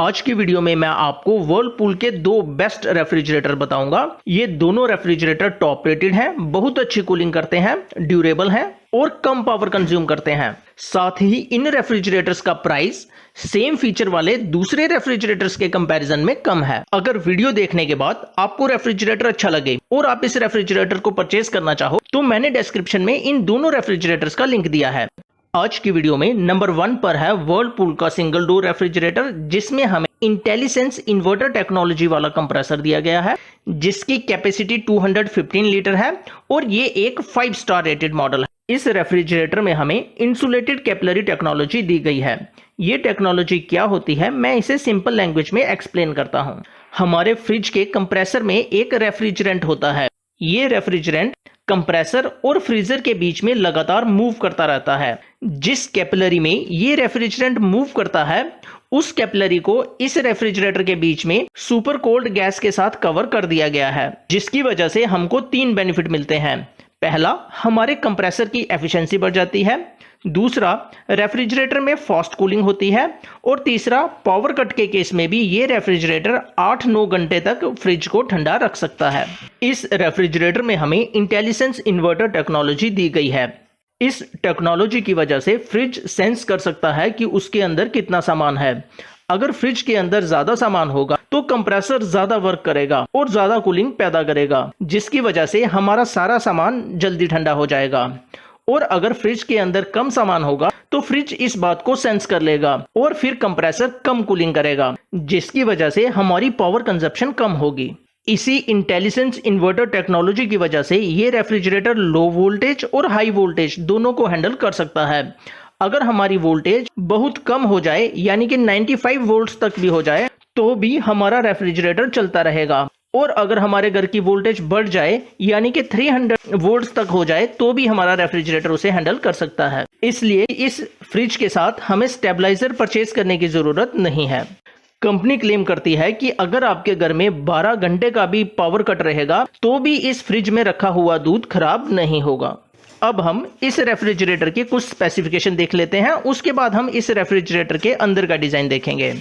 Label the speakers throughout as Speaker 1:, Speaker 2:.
Speaker 1: आज की वीडियो में मैं आपको व्हर्लपूल के दो बेस्ट रेफ्रिजरेटर बताऊंगा। ये दोनों रेफ्रिजरेटर टॉप रेटेड हैं, बहुत अच्छी कूलिंग करते हैं, ड्यूरेबल हैं और कम पावर कंज्यूम करते हैं। साथ ही इन रेफ्रिजरेटर्स का प्राइस सेम फीचर वाले दूसरे रेफ्रिजरेटर्स के कंपैरिजन में कम है। अगर वीडियो देखने के बाद आपको रेफ्रिजरेटर अच्छा लगे और आप इस रेफ्रिजरेटर को परचेज करना चाहो तो मैंने डिस्क्रिप्शन में इन दोनों रेफ्रिजरेटर्स का लिंक दिया है। आज की वीडियो में नंबर 1 पर है व्हर्लपूल का सिंगल डोर रेफ्रिजरेटर, जिसमें हमें इंटेलिसेंस इन्वर्टर टेक्नोलॉजी वाला कंप्रेसर दिया गया है, जिसकी कैपेसिटी 215 लीटर है और ये एक 5 स्टार रेटेड मॉडल है। इस रेफ्रिजरेटर में हमें इंसुलेटेड कैपिलरी टेक्नोलॉजी दी गई है। ये टेक्नोलॉजी क्या होती है, मैं इसे सिंपल लैंग्वेज में एक्सप्लेन करता हूँ। हमारे फ्रिज के कंप्रेसर में एक रेफ्रिजरेंट होता है। ये रेफ्रिजरेंट कंप्रेसर और फ्रीजर के बीच में लगातार मूव करता रहता है। जिस कैपिलरी में ये रेफ्रिजरेंट मूव करता है, उस कैपिलरी को इस रेफ्रिजरेटर के बीच में सुपर कोल्ड गैस के साथ कवर कर दिया गया है, जिसकी वजह से हमको 3 बेनिफिट मिलते हैं। पहला, हमारे कंप्रेसर की एफिशिएंसी बढ़ जाती है। दूसरा, रेफ्रिजरेटर में फास्ट कूलिंग होती है। और तीसरा, पावर कट के केस में भी ये रेफ्रिजरेटर 8-9 घंटे तक फ्रिज को ठंडा रख सकता है। इस रेफ्रिजरेटर में हमें इंटेलिसेंस इन्वर्टर टेक्नोलॉजी दी गई है। इस टेक्नोलॉजी की वजह से फ्रिज सेंस कर सकता है कि उसके अंदर कितना सामान है। अगर फ्रिज के अंदर ज्यादा सामान होगा तो कंप्रेसर ज्यादा वर्क करेगा और ज्यादा कूलिंग पैदा करेगा, जिसकी वजह से हमारा सारा सामान जल्दी ठंडा हो जाएगा। और अगर फ्रिज के अंदर कम सामान होगा तो फ्रिज इस बात को सेंस कर लेगा और फिर कंप्रेसर कम कूलिंग करेगा, जिसकी वजह से हमारी पावर कंजप्शन कम होगी। इसी इंटेलिसेंस इन्वर्टर टेक्नोलॉजी की वजह से ये रेफ्रिजरेटर लो वोल्टेज और हाई वोल्टेज दोनों को हैंडल कर सकता है। अगर हमारी वोल्टेज बहुत कम हो जाए, यानी कि 95 वोल्ट्स तक भी हो जाए, तो भी हमारा रेफ्रिजरेटर चलता रहेगा। और अगर हमारे घर की वोल्टेज बढ़ जाए, यानी कि 300 वोल्ट्स तक हो जाए, तो भी हमारा रेफ्रिजरेटर उसे हैंडल कर सकता है। इसलिए इस फ्रिज के साथ हमें स्टेबलाइजर परचेज करने की जरूरत नहीं है। कंपनी क्लेम करती है कि अगर आपके घर में 12 घंटे का भी पावर कट रहेगा तो भी इस फ्रिज में रखा हुआ दूध खराब नहीं होगा। अब हम इस रेफ्रिजरेटर की कुछ स्पेसिफिकेशन देख लेते हैं, उसके बाद हम इस रेफ्रिजरेटर के अंदर का डिजाइन देखेंगे।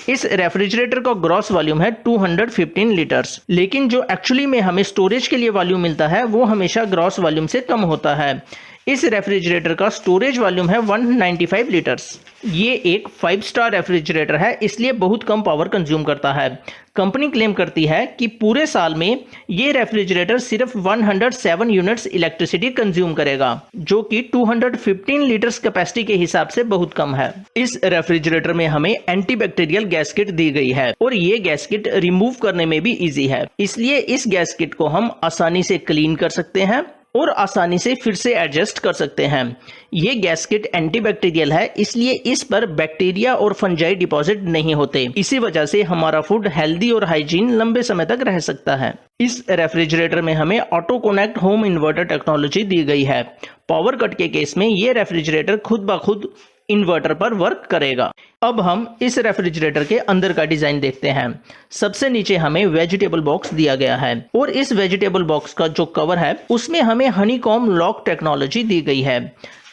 Speaker 1: इस रेफ्रिजरेटर का ग्रॉस वॉल्यूम है 215 लीटर्स, लेकिन जो एक्चुअली में हमें स्टोरेज के लिए वॉल्यूम मिलता है वो हमेशा ग्रॉस वॉल्यूम से कम होता है। इस रेफ्रिजरेटर का स्टोरेज वॉल्यूम है 195 लीटर्स। ये एक 5 स्टार रेफ्रिजरेटर है, इसलिए बहुत कम पावर कंज्यूम करता है। कंपनी क्लेम करती है कि पूरे साल में ये रेफ्रिजरेटर सिर्फ 107 यूनिट्स इलेक्ट्रिसिटी कंज्यूम करेगा, जो कि 215 लीटर्स कैपेसिटी के हिसाब से बहुत कम है। इस रेफ्रिजरेटर में हमें एंटीबैक्टीरियल गैसकिट दी गई है और ये गैसकिट रिमूव करने में भी इजी है, इसलिए इस गैसकिट को हम आसानी से क्लीन कर सकते हैं और आसानी से फिर से एडजस्ट कर सकते हैं। ये गैसकिट एंटीबैक्टीरियल है, इसलिए इस पर बैक्टीरिया और फंजाई डिपॉजिट नहीं होते। इसी वजह से हमारा फूड हेल्दी और हाइजीन लंबे समय तक रह सकता है। इस रेफ्रिजरेटर में हमें auto connect home inverter technology दी गई है। पावर कट के केस में ये रेफ्रिजरेटर खुद ब खुद इन्वर्टर पर वर्क करेगा। अब हम इस रेफ्रिजरेटर के अंदर का डिजाइन देखते हैं। सबसे नीचे हमें वेजिटेबल बॉक्स दिया गया है और इस वेजिटेबल बॉक्स का जो कवर है उसमें हमें हनीकॉम लॉक टेक्नोलॉजी दी गई है।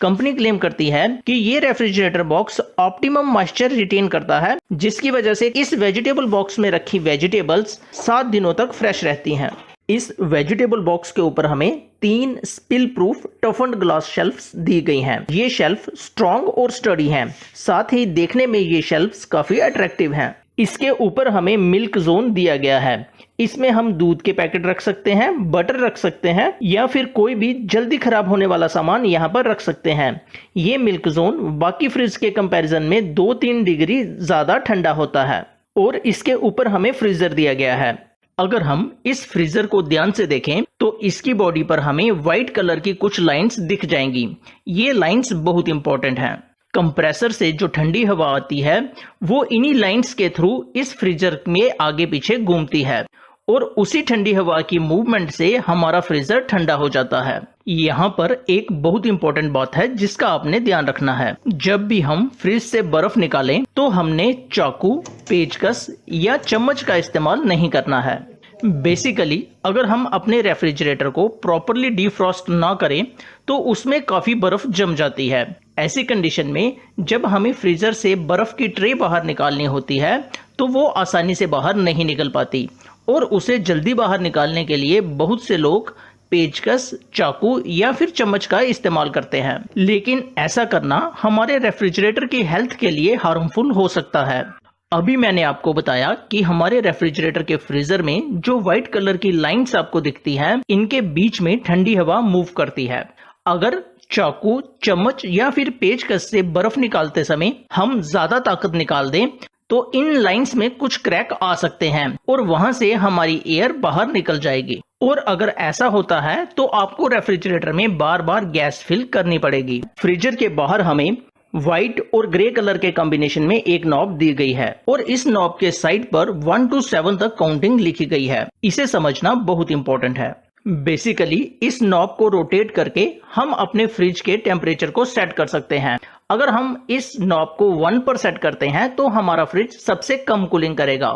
Speaker 1: कंपनी क्लेम करती है कि ये refrigerator box optimum moisture retain करता है, जिसकी वजह से इस वेजिटेबल बॉक्स में रखी वेजिटेबल्स 7 दिनों तक फ्रेश रहती हैं। इस वेजिटेबल बॉक्स के ऊपर हमें 3 spill proof toughened glass shelves दी गई हैं। ये शेल्फ स्ट्रॉन्ग और स्टडी हैं, साथ ही देखने में ये शेल्फ्स काफी अट्रैक्टिव हैं। इसके ऊपर हमें मिल्क जोन दिया गया है। इसमें हम दूध के पैकेट रख सकते हैं, बटर रख सकते हैं या फिर कोई भी जल्दी खराब होने वाला सामान यहाँ पर रख सकते हैं। ये मिल्क जोन बाकी फ्रिज के कंपैरिजन में 2-3 डिग्री ज्यादा ठंडा होता है और इसके ऊपर हमें फ्रीजर दिया गया है। अगर हम इस फ्रीजर को ध्यान से देखें तो इसकी बॉडी पर हमें व्हाइट कलर की कुछ लाइंस दिख जाएंगी। ये लाइंस बहुत इंपॉर्टेंट हैं। कंप्रेसर से जो ठंडी हवा आती है वो इन्हीं लाइंस के थ्रू इस फ्रीजर में आगे पीछे घूमती है और उसी ठंडी हवा की मूवमेंट से हमारा फ्रीजर ठंडा हो जाता है। यहाँ पर एक बहुत इंपॉर्टेंट बात है जिसका आपने ध्यान रखना है। जब भी हम फ्रिज से बर्फ निकालें तो हमने चाकू, पेचकस या चम्मच का इस्तेमाल नहीं करना है। बेसिकली अगर हम अपने रेफ्रिजरेटर को प्रॉपरली डिफ्रॉस्ट ना करें तो उसमें काफ़ी बर्फ़ जम जाती है। ऐसी कंडीशन में जब हमें फ्रीज़र से बर्फ़ की ट्रे बाहर निकालनी होती है तो वो आसानी से बाहर नहीं निकल पाती और उसे जल्दी बाहर निकालने के लिए बहुत से लोग पेचकस, चाकू या फिर चम्मच का इस्तेमाल करते हैं, लेकिन ऐसा करना हमारे रेफ्रिजरेटर की हेल्थ के लिए हार्मफुल हो सकता है। अभी मैंने आपको बताया कि हमारे रेफ्रिजरेटर के फ्रीजर में जो व्हाइट कलर की लाइंस आपको दिखती हैं, इनके बीच में ठंडी हवा मूव करती है। अगर चाकू, चम्मच या फिर पेचकस से बर्फ निकालते समय हम ज्यादा ताकत निकाल दें तो इन लाइंस में कुछ क्रैक आ सकते हैं और वहां से हमारी एयर बाहर निकल जाएगी। और अगर ऐसा होता है तो आपको रेफ्रिजरेटर में बार बार गैस फिल करनी पड़ेगी। फ्रीजर के बाहर हमें व्हाइट और ग्रे कलर के कॉम्बिनेशन में एक नॉब दी गई है और इस नॉब के साइड पर 1 to 7 तक काउंटिंग लिखी गई है। इसे समझना बहुत इंपॉर्टेंट है। बेसिकली इस नॉब को रोटेट करके हम अपने फ्रिज के टेम्परेचर को सेट कर सकते हैं। अगर हम इस नॉब को 1 पर सेट करते हैं तो हमारा फ्रिज सबसे कम कूलिंग करेगा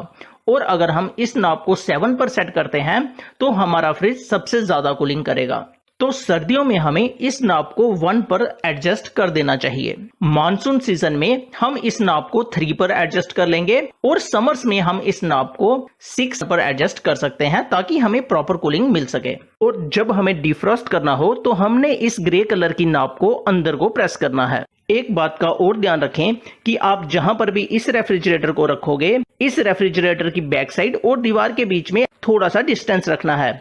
Speaker 1: और अगर हम इस नॉब को 7 पर सेट करते हैं तो हमारा फ्रिज सबसे ज्यादा कूलिंग करेगा। तो सर्दियों में हमें इस नॉब को 1 पर एडजस्ट कर देना चाहिए। मानसून सीजन में हम इस नॉब को 3 पर एडजस्ट कर लेंगे और समर्स में हम इस नॉब को 6 पर एडजस्ट कर सकते हैं ताकि हमें प्रॉपर कूलिंग मिल सके। और जब हमें डिफ्रॉस्ट करना हो तो हमने इस ग्रे कलर की नॉब को अंदर को प्रेस करना है। एक बात का और ध्यान रखें कि आप जहां पर भी इस रेफ्रिजरेटर को रखोगे, इस रेफ्रिजरेटर की बैक साइड और दीवार के बीच में थोड़ा सा डिस्टेंस रखना है।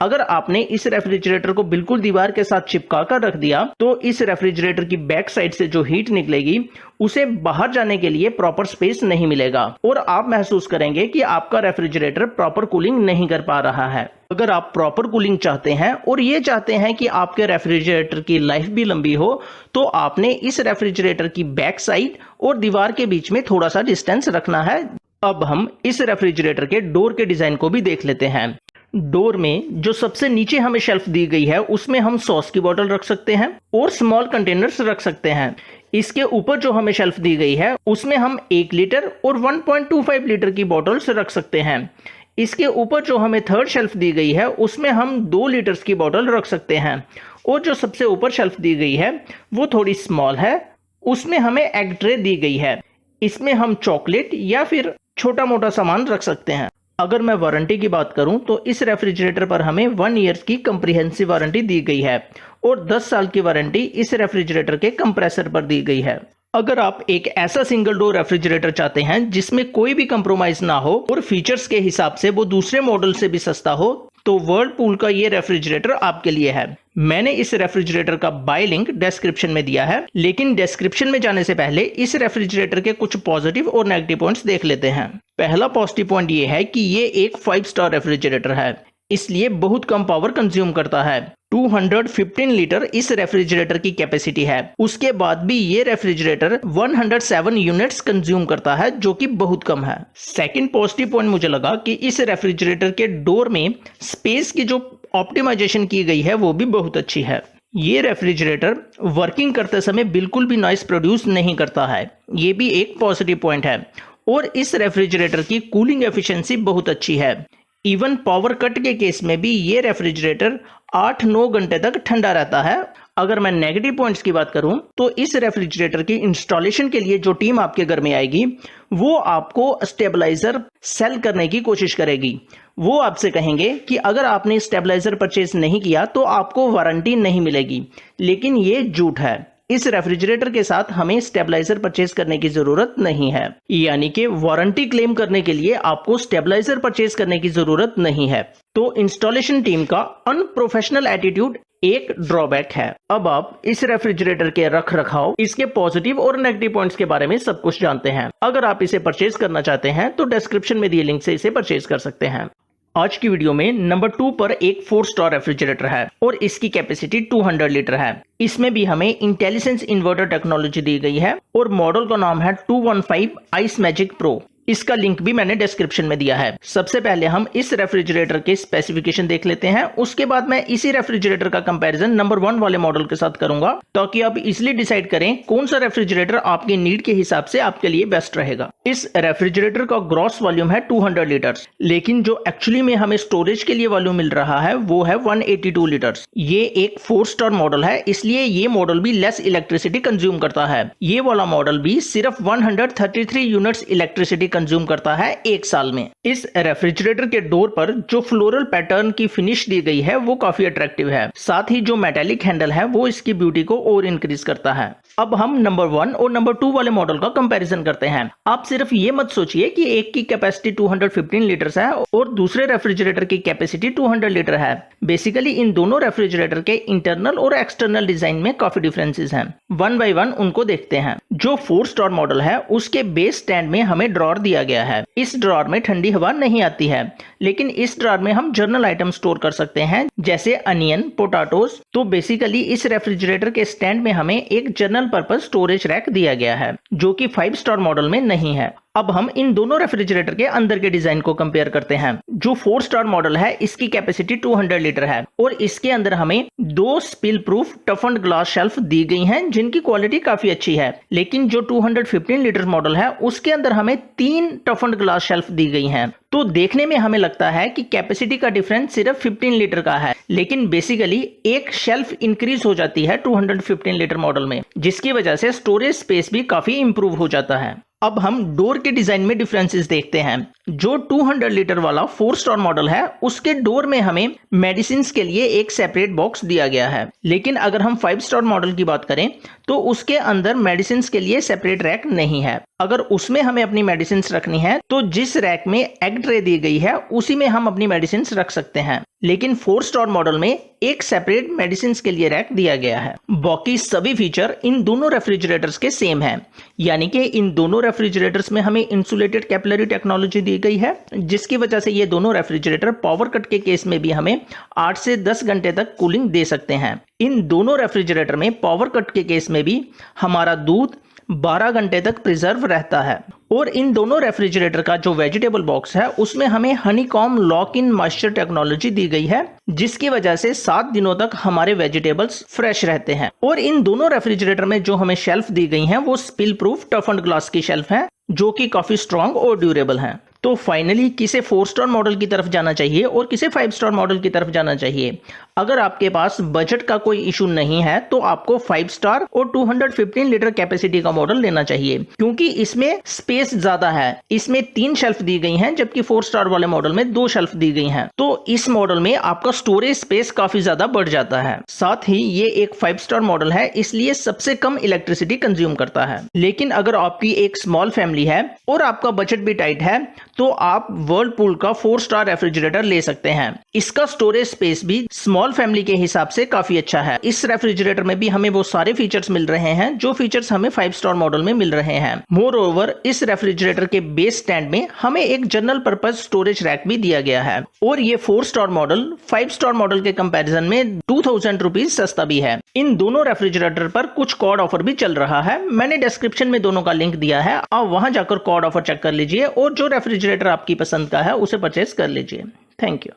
Speaker 1: अगर आपने इस रेफ्रिजरेटर को बिल्कुल दीवार के साथ चिपका कर रख दिया तो इस रेफ्रिजरेटर की बैक साइड से जो हीट निकलेगी उसे बाहर जाने के लिए प्रॉपर स्पेस नहीं मिलेगा और आप महसूस करेंगे कि आपका रेफ्रिजरेटर प्रॉपर कूलिंग नहीं कर पा रहा है। अगर आप प्रॉपर कूलिंग चाहते हैं और ये चाहते हैं कि आपके रेफ्रिजरेटर की लाइफ भी लंबी हो तो आपने इस रेफ्रिजरेटर की बैक साइड और दीवार के बीच में थोड़ा सा डिस्टेंस रखना है। अब हम इस रेफ्रिजरेटर के डोर के डिजाइन को भी देख लेते हैं। डोर में जो सबसे नीचे हमें शेल्फ दी गई है उसमें हम सॉस की बोतल रख सकते हैं और स्मॉल कंटेनर्स रख सकते हैं। इसके ऊपर जो हमें शेल्फ दी गई है उसमें हम 1 लीटर और 1.25 लीटर की बोतल्स रख सकते हैं। इसके ऊपर जो हमें थर्ड शेल्फ दी गई है उसमें हम 2 लीटर्स की बोतल रख सकते हैं और जो सबसे ऊपर शेल्फ दी गई है वो थोड़ी स्मॉल है, उसमें हमें एग ट्रे दी गई है। इसमें हम चॉकलेट या फिर छोटा मोटा सामान रख सकते हैं। अगर मैं वारंटी की बात करूं तो इस रेफ्रिजरेटर पर हमें 1 ईयर की कंप्रिहेंसिव वारंटी दी गई है और 10 साल की वारंटी इस रेफ्रिजरेटर के कंप्रेसर पर दी गई है। अगर आप एक ऐसा सिंगल डोर रेफ्रिजरेटर चाहते हैं जिसमें कोई भी कंप्रोमाइज ना हो और फीचर्स के हिसाब से वो दूसरे मॉडल से भी सस्ता हो तो वर्लपूल का ये रेफ्रिजरेटर आपके लिए है। मैंने इस रेफ्रिजरेटर का बाय लिंक डिस्क्रिप्शन में दिया है, लेकिन डिस्क्रिप्शन में जाने से पहले इस रेफ्रिजरेटर के कुछ पॉजिटिव और नेगेटिव पॉइंट्स देख लेते हैं। पहला पॉजिटिव पॉइंट ये है कि ये एक 5 स्टार रेफ्रिजरेटर है, इसलिए बहुत कम पावर कंज्यूम करता है। 215 लीटर इस रेफ्रिजरेटर की कैपेसिटी है। उसके बाद भी ये रेफ्रिजरेटर 107 यूनिट्स कंज्यूम करता है जो कि बहुत कम है। सेकंड पॉजिटिव पॉइंट मुझे लगा कि इस रेफ्रिजरेटर के डोर में स्पेस की जो ऑप्टिमाइजेशन की गई है वो भी बहुत अच्छी है। ये रेफ्रिजरेटर वर्किंग करते समय बिल्कुल भी नॉइस प्रोड्यूस नहीं करता है, ये भी एक पॉजिटिव पॉइंट है। और इस रेफ्रिजरेटर की कूलिंग एफिशिएंसी बहुत अच्छी है। इवन पावर कट के केस में भी ये रेफ्रिजरेटर 8-9 घंटे तक ठंडा रहता है। अगर मैं नेगेटिव पॉइंट्स की बात करूं तो इस रेफ्रिजरेटर की इंस्टॉलेशन के लिए जो टीम आपके घर में आएगी वो आपको स्टेबलाइजर सेल करने की कोशिश करेगी। वो आपसे कहेंगे कि अगर आपने स्टेबलाइजर परचेज नहीं किया तो आपको वारंटी नहीं मिलेगी, लेकिन ये झूठ है। इस रेफ्रिजरेटर के साथ हमें स्टेबलाइजर परचेज करने की जरूरत नहीं है, यानी कि वारंटी क्लेम करने के लिए आपको स्टेबलाइजर परचेज करने की जरूरत नहीं है। तो इंस्टॉलेशन टीम का अनप्रोफेशनल एटीट्यूड एक ड्रॉबैक है। अब आप इस रेफ्रिजरेटर के रख रखाव, इसके पॉजिटिव और नेगेटिव पॉइंट्स के बारे में सब कुछ जानते हैं। अगर आप इसे परचेज करना चाहते हैं तो डिस्क्रिप्शन में दिए लिंक से इसे परचेज कर सकते हैं। आज की वीडियो में नंबर 2 पर एक 4 स्टार रेफ्रिजरेटर है और इसकी कैपेसिटी 200 लीटर है। इसमें भी हमें इंटेलिसेंस इन्वर्टर टेक्नोलॉजी दी गई है और मॉडल का नाम है 215 आइस मैजिक प्रो। इसका लिंक भी मैंने डिस्क्रिप्शन में दिया है। सबसे पहले हम इस रेफ्रिजरेटर के स्पेसिफिकेशन देख लेते हैं, उसके बाद मैं इसी रेफ्रिजरेटर का कंपैरिजन नंबर 1 वाले मॉडल के साथ करूंगा ताकि आप इजीली डिसाइड करें कौन सा रेफ्रिजरेटर आपके नीड के हिसाब से आपके लिए बेस्ट रहेगा। इस रेफ्रिजरेटर का ग्रॉस वॉल्यूम है 200 लीटर्स, लेकिन जो एक्चुअली में हमें स्टोरेज के लिए वॉल्यूम मिल रहा है वो है 182 लीटर्स। ये एक 4 स्टार मॉडल है, इसलिए ये मॉडल भी लेस इलेक्ट्रिसिटी कंज्यूम करता है। ये वाला मॉडल भी सिर्फ 133 यूनिट्स इलेक्ट्रिसिटी कंज्यूम करता है 1 साल में। इस रेफ्रिजरेटर के डोर पर जो फ्लोरल पैटर्न की फिनिश दी गई है वो काफी अट्रैक्टिव है। साथ ही जो मेटेलिक हैंडल है वो इसकी ब्यूटी को और इंक्रीज करता है। अब हम नंबर 1 और नंबर 2 वाले मॉडल का कंपैरिजन करते हैं। आप सिर्फ ये मत सोचिए कि एक की कैपेसिटी 215 लीटर है और दूसरे रेफ्रिजरेटर की कैपेसिटी 200 लीटर है। बेसिकली इन दोनों रेफ्रिजरेटर के इंटरनल और एक्सटर्नल डिजाइन में काफी डिफरेंसेस हैं। वन बाय वन उनको देखते हैं। जो 4 स्टार मॉडल है उसके बेस स्टैंड में हमें ड्रॉर दिया गया है। इस ड्रॉर में ठंडी हवा नहीं आती है, लेकिन इस ड्रॉर में हम जर्नल आइटम स्टोर कर सकते हैं जैसे अनियन, पोटैटोज। तो बेसिकली इस रेफ्रिजरेटर के स्टैंड में हमें एक जनरल पर्पस स्टोरेज रैक दिया गया है जो कि 5 स्टार मॉडल में नहीं है। अब हम इन दोनों रेफ्रिजरेटर के अंदर के डिजाइन को कंपेयर करते हैं। जो 4 स्टार मॉडल है इसकी कैपेसिटी 200 लीटर है और इसके अंदर हमें 2 spill proof toughened glass shelf दी गई हैं जिनकी क्वालिटी काफी अच्छी है। लेकिन जो 215 लीटर मॉडल है उसके अंदर हमें 3 टफन्ड ग्लास शेल्फ दी गई हैं। तो देखने में हमें लगता है कि कैपेसिटी का डिफरेंस सिर्फ 15 लीटर का है, लेकिन बेसिकली एक शेल्फ इंक्रीज हो जाती है 215 लीटर मॉडल में, जिसकी वजह से स्टोरेज स्पेस भी काफी इंप्रूव हो जाता है। अब हम डोर के डिजाइन में डिफरेंसेस देखते हैं। जो 200 लीटर वाला 4 स्टार मॉडल है उसके डोर में हमें मेडिसिन के लिए एक सेपरेट बॉक्स दिया गया है, लेकिन अगर हम 5 स्टार मॉडल की बात करें तो उसके अंदर मेडिसिन के लिए सेपरेट रैक नहीं है। अगर उसमें हमें अपनी मेडिसिन रखनी है तो जिस रैक में एग ट्रे दी गई है उसी में हम अपनी मेडिसिन रख सकते हैं, लेकिन 4 स्टार मॉडल में एक सेपरेट मेडिसिन के लिए रैक दिया गया है। बाकी सभी फीचर इन दोनों रेफ्रिजरेटर्स के सेम हैं, यानी कि इन दोनों रेफ्रिजरेटर्स में हमें इंसुलेटेड कैपिलरी टेक्नोलॉजी दी गई है, जिसकी वजह से ये दोनों रेफ्रिजरेटर पावर कट के केस में भी हमें 8 से 10 घंटे तक कूलिंग दे सकते हैं। इन दोनों रेफ्रिजरेटर में पावर कट के केस में भी हमारा दूध 12 घंटे तक प्रिजर्व रहता है। और इन दोनों रेफ्रिजरेटर का जो वेजिटेबल बॉक्स है उसमें हमें honeycomb lock in moisture technology दी गई है, जिसकी वजह से 7 दिनों तक हमारे वेजिटेबल्स फ्रेश रहते हैं। और इन दोनों रेफ्रिजरेटर में जो हमें शेल्फ दी गई हैं वो स्पिल प्रूफ टफन्ड ग्लास की शेल्फ है जो कि काफी स्ट्रॉन्ग और ड्यूरेबल है। तो फाइनली किसे 4 स्टार मॉडल की तरफ जाना चाहिए और किसे 5 स्टार मॉडल की तरफ जाना चाहिए? अगर आपके पास बजट का कोई इशू नहीं है तो आपको 5 स्टार और 215 लीटर कैपेसिटी का मॉडल लेना चाहिए, क्योंकि इसमें स्पेस ज्यादा है। इसमें 3 शेल्फ दी गई हैं जबकि 4 स्टार वाले मॉडल में 2 शेल्फ दी गई हैं। तो इस मॉडल में आपका स्टोरेज स्पेस काफी ज्यादा बढ़ जाता है। साथ ही ये एक 5 स्टार मॉडल है, इसलिए सबसे कम इलेक्ट्रिसिटी कंज्यूम करता है। लेकिन अगर आपकी एक स्मॉल फैमिली है और आपका बजट भी टाइट है तो आप वर्लपूल का 4 स्टार रेफ्रिजरेटर ले सकते हैं। इसका स्टोरेज स्पेस भी स्मॉल फैमिली के हिसाब से काफी अच्छा है। इस रेफ्रिजरेटर में भी हमें वो सारे फीचर्स मिल रहे हैं जो फीचर्स हमें 5 स्टार मॉडल में मिल रहे हैं। मोर ओवर इस रेफ्रिजरेटर के बेस स्टैंड में हमें एक जनरल पर्पज स्टोरेज रैक भी दिया गया है और ये 4 स्टार मॉडल 5 स्टार मॉडल के कंपैरिजन में 2000 रुपीज सस्ता भी है। इन दोनों रेफ्रिजरेटर पर कुछ कॉड ऑफर भी चल रहा है। मैंने डिस्क्रिप्शन में दोनों का लिंक दिया है, आप वहां जाकर कॉड ऑफर चेक कर लीजिए और जो रेफ्रिजरेटर आपकी पसंद का है उसे परचेज कर लीजिए। Thank you.